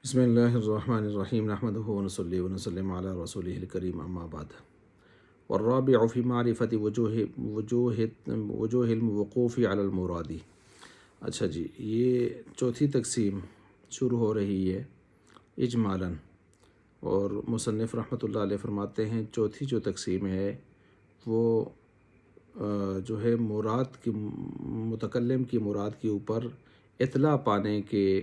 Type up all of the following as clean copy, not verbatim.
بسم اللہ الرحمن الرحیم نحمدہ ونصلی ونسلم علی رسولہ الکریم اما بعد والرابع فی معرفت وجوہ الوقوف علی المرادی۔ اچھا جی، یہ چوتھی تقسیم شروع ہو رہی ہے اجمالاً، اور مصنف رحمۃ اللہ علیہ فرماتے ہیں چوتھی جو تقسیم ہے وہ جو ہے مراد کی، متکلم کی مراد کے اوپر اطلاع پانے کے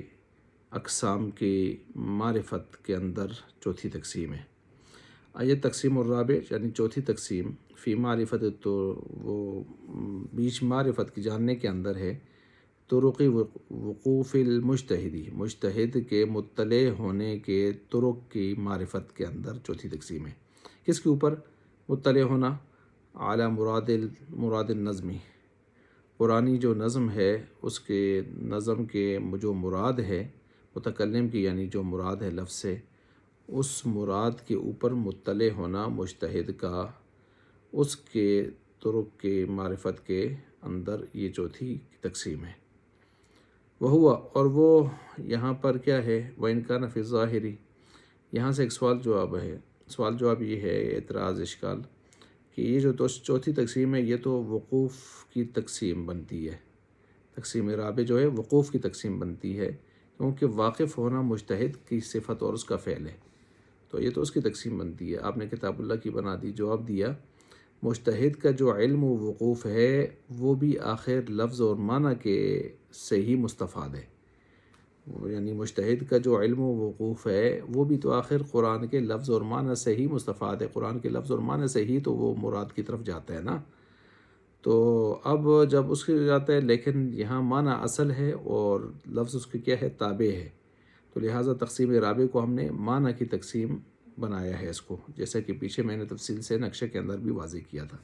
اقسام کی معرفت کے اندر چوتھی تقسیم ہے۔ یہ تقسیم الرابع یعنی چوتھی تقسیم فی معرفت، تو وہ بیچ معرفت کی جاننے کے اندر ہے، طرق وقوف المجتہدی، مجتہد کے مطلع ہونے کے طرق کی معرفت کے اندر چوتھی تقسیم ہے۔ کس کے اوپر مطلع ہونا؟ اعلیٰ مراد النظمی، قرآنی جو نظم ہے اس کے نظم کے جو مراد ہے متکلم کی، یعنی جو مراد ہے لفظ سے، اس مراد کے اوپر مطلع ہونا مجتہد کا، اس کے طرق کے معرفت کے اندر یہ چوتھی تقسیم ہے۔ وہ ہوا، اور وہ یہاں پر کیا ہے، وَإِنْ كَانَ فِي الظَّاهِرِ، یہاں سے ایک سوال جواب ہے۔ سوال جواب یہ ہے، اعتراض اشکال، کہ یہ جو چوتھی تقسیم ہے یہ تو وقوف کی تقسیم بنتی ہے، تقسیم رابع جو ہے وقوف کی تقسیم بنتی ہے، کیونکہ واقف ہونا مجتہد کی صفت اور اس کا فعل ہے، تو یہ تو اس کی تقسیم بنتی ہے۔ آپ نے کتاب اللہ کی بنا دی، جواب دیا مجتہد کا جو علم و وقوف ہے وہ بھی آخر لفظ اور معنی کے سے ہی مستفاد ہے، یعنی مجتہد کا جو علم و وقوف ہے وہ بھی تو آخر قرآن کے لفظ اور معنی سے ہی مستفاد ہے، قرآن کے لفظ اور معنی سے ہی تو وہ مراد کی طرف جاتا ہے نا۔ تو اب جب اس کے جاتا ہے، لیکن یہاں معنی اصل ہے اور لفظ اس کے کیا ہے، تابع ہے، تو لہٰذا تقسیم رابع کو ہم نے معنی کی تقسیم بنایا ہے اس کو، جیسا کہ پیچھے میں نے تفصیل سے نقشے کے اندر بھی واضح کیا تھا۔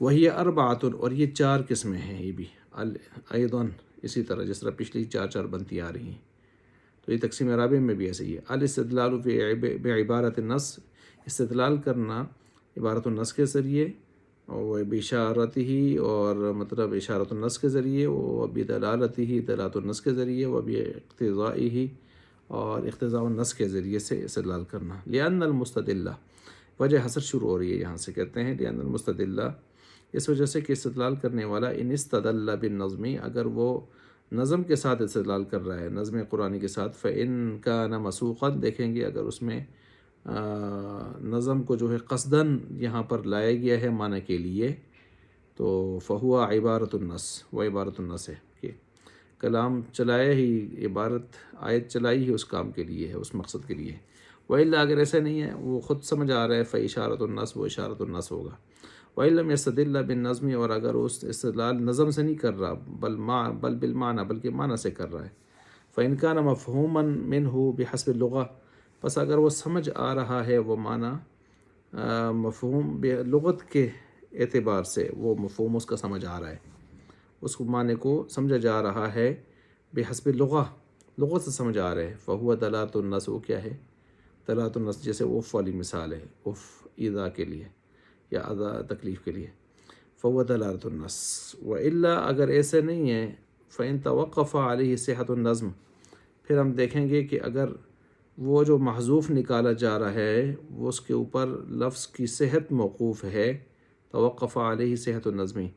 وہی اربعۃ، اور یہ چار قسمیں ہیں، یہ بھی ایضاً اسی طرح جس طرح پچھلی چار بنتی آ رہی ہیں، تو یہ تقسیم رابع میں بھی ایسے ہی ہے۔ الاستدلال بعبارت النص، استدلال کرنا عبارت النص کے ذریعے، وہ بشارت ہی، اور مطلب اشارت النص کے ذریعے، وہ بدلالت ہی، دلالت النص کے ذریعے، وہ باقتضاء ہی، اور اقتضاء النص کے ذریعے سے استدلال کرنا۔ لأن المستدل، وجہ حسر شروع ہو رہی ہے یہاں سے، کہتے ہیں لأن المستدل، اس وجہ سے کہ استدلال کرنے والا ان استدل بالنظم، اگر وہ نظم کے ساتھ استدلال کر رہا ہے، نظم قرآنی کے ساتھ، فإن كان مسوقا، دیکھیں گے اگر اس میں نظم کو جو ہے قصداً یہاں پر لایا گیا ہے معنی کے لیے، تو فہو عبارت النص، وہ عبارت النص ہے کہ کلام چلایا ہی، عبارت آیت چلائی ہی اس کام کے لیے ہے، اس مقصد کے لیے ہے۔ وإلا، اگر ایسا نہیں ہے، وہ خود سمجھ آ رہا ہے، فإشارۃ النص، وہ اشارت النص ہوگا۔ وإن لم يستدل بالنظم، اور اگر اس استدلال نظم سے نہیں کر رہا، بل بالمعنی، بلکہ معنی سے کر رہا ہے، فإن كان مفہوما منه بحسب اللغة، پس اگر وہ سمجھ آ رہا ہے وہ معنی مفہوم لغت کے اعتبار سے، وہ مفہوم اس کا سمجھ آ رہا ہے، اس معنی کو سمجھا جا رہا ہے، بحسب اللغة، لغت سے سمجھ آ رہا ہے، فہو دلالت النص، وہ کیا ہے، دلالت النص، جیسے اف والی مثال ہے، اف ایذا کے لیے یا اذا تکلیف کے لیے، فہو دلالت النص۔ وإلا، اگر ایسے نہیں ہے، فإن توقف علیہ صحت النظم، پھر ہم دیکھیں گے کہ اگر وہ جو محذوف نکالا جا رہا ہے وہ اس کے اوپر لفظ کی صحت موقوف ہے، توقف علیہ صحت النظمی،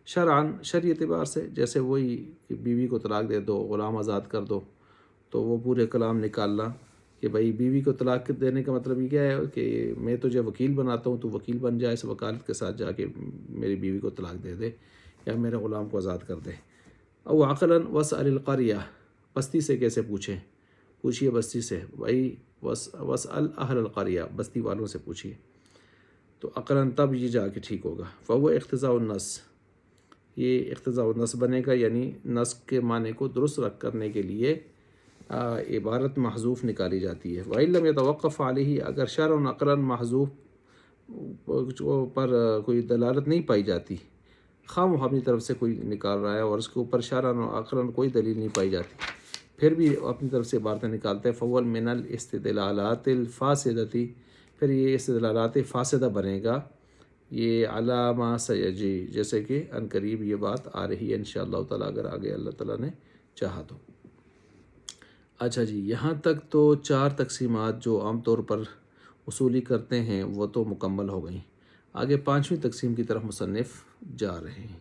شرعاً، شرعی اعتبار سے، جیسے وہی کہ بیوی کو طلاق دے دو، غلام آزاد کر دو، تو وہ پورے کلام نکالنا کہ بھائی بیوی کو طلاق دینے کا مطلب یہ کیا ہے کہ میں تجھے وکیل بناتا ہوں، تو وکیل بن جائے، اس وکالت کے ساتھ جا کے میری بیوی کو طلاق دے دے یا میرے غلام کو آزاد کر دے۔ او عقلاً واسأل القریہ، بستی سے کیسے پوچھیے بستی سے، بھائی واسأل اہل القریہ، بستی والوں سے پوچھیے، تو عقلاً تب یہ جا کے ٹھیک ہوگا۔ فہو اقتضاء النص، یہ اقتضاء النص بنے گا، یعنی نص کے معنی کو درست کرنے کے لیے عبارت محذوف نکالی جاتی ہے۔ وَإِن لَمْ يَتَوَقَّفْ عَلَيْهِ، اگر شرعاً عقلاً محذوف پر کوئی دلالت نہیں پائی جاتی، خواہ وہ اپنی طرف سے کوئی نکال رہا ہے اور اس کے اوپر شرعاً و عقلاً کوئی دلیل نہیں پائی جاتی، پھر بھی اپنی طرف سے عبارتیں نکالتے ہیں، فَهُوَ مِنَ الاستدلالات الفاسدة، پھر یہ استدلالات فاسدہ بنے گا، یہ علامہ سیجی، جیسے کہ ان قریب یہ بات آ رہی ہے انشاءاللہ تعالیٰ، اگر آگے اللہ تعالیٰ نے چاہا تو۔ اچھا جی، یہاں تک تو 4 تقسیمات جو عام طور پر اصولی کرتے ہیں وہ تو مکمل ہو گئیں۔ آگے 5ویں تقسیم کی طرف مصنف جا رہے ہیں۔